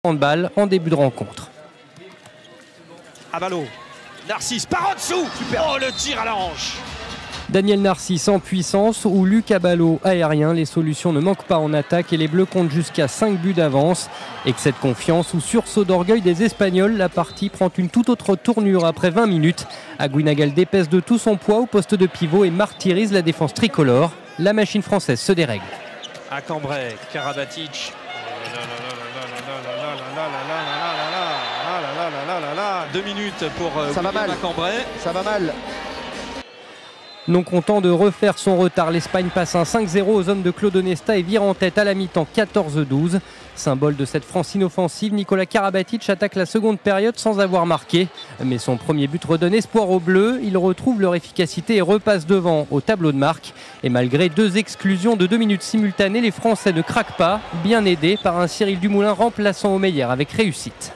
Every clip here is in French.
handball en début de rencontre. Abalo, Narcisse par en dessous. Super. Oh, le tir à la hanche. Daniel Narcisse en puissance ou Luc Abalo aérien, les solutions ne manquent pas en attaque et les Bleus comptent jusqu'à 5 buts d'avance. Excès de confiance ou sursaut d'orgueil des Espagnols, la partie prend une toute autre tournure après 20 minutes. Aguinagal dépèse de tout son poids au poste de pivot et martyrise la défense tricolore. La machine française se dérègle. À Cambrai, Karabatic. 2 minutes pour William à Cambrai. Ça va mal. Non content de refaire son retard, l'Espagne passe un 5-0 aux hommes de Claude Onesta et vire en tête à la mi-temps 14-12. Symbole de cette France inoffensive, Nicolas Karabatic attaque la seconde période sans avoir marqué. Mais son premier but redonne espoir aux Bleus. Ils retrouvent leur efficacité et repassent devant au tableau de marque. Et malgré 2 exclusions de 2 minutes simultanées, les Français ne craquent pas, bien aidés par un Cyril Dumoulin remplaçant Omeyer avec réussite.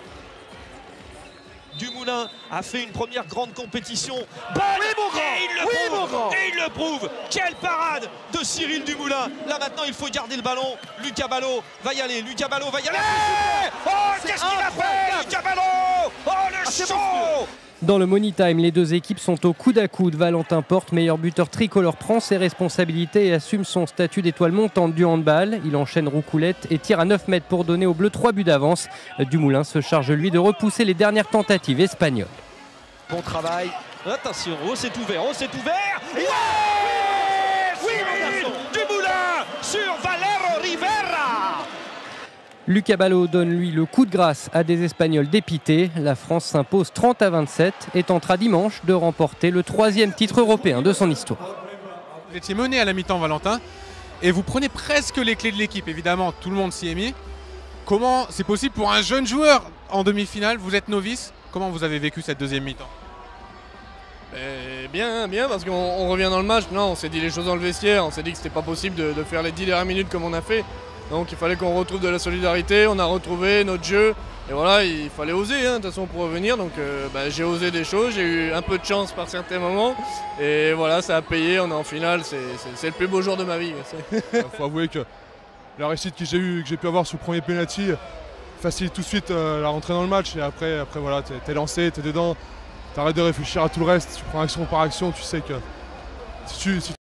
Dumoulin a fait une première grande compétition. Bonne, oui, mon grand, et il le prouve. Quelle parade de Cyril Dumoulin. Là maintenant il faut garder le ballon. Luc Abalo va y aller. Luc Abalo va y aller. Oh, qu'est-ce qu'il a fait, Luc Abalo. Oh, le show. Dans le Money Time, les deux équipes sont au coude à coude. Valentin Porte, meilleur buteur tricolore, prend ses responsabilités et assume son statut d'étoile montante du handball. Il enchaîne roucoulette et tire à 9 mètres pour donner aux Bleus 3 buts d'avance. Dumoulin se charge lui de repousser les dernières tentatives espagnoles. Bon travail. Attention, oh c'est ouvert, oh c'est ouvert. Oui, Dumoulin sur Valero Rivera. Luc Abalo donne lui le coup de grâce à des Espagnols dépités. La France s'impose 30-27 et tentera dimanche de remporter le 3e titre européen de son histoire. Vous étiez mené à la mi-temps, Valentin, et vous prenez presque les clés de l'équipe. Évidemment, tout le monde s'y est mis. Comment c'est possible pour un jeune joueur en demi-finale? Vous êtes novice. Comment vous avez vécu cette deuxième mi-temps? Bien, parce qu'on revient dans le match. Non, on s'est dit les choses dans le vestiaire. On s'est dit que c'était pas possible de faire les 10 dernières minutes comme on a fait. Donc il fallait qu'on retrouve de la solidarité, on a retrouvé notre jeu et voilà, il fallait oser de toute façon pour revenir. Donc j'ai osé des choses, j'ai eu un peu de chance par certains moments et voilà, ça a payé, on est en finale, c'est le plus beau jour de ma vie. Il faut avouer que la réussite que j'ai pu avoir sur le premier penalty facilite tout de suite la rentrée dans le match et après voilà, t'es lancé, t'es dedans, t'arrêtes de réfléchir à tout le reste, tu prends action par action, tu sais que si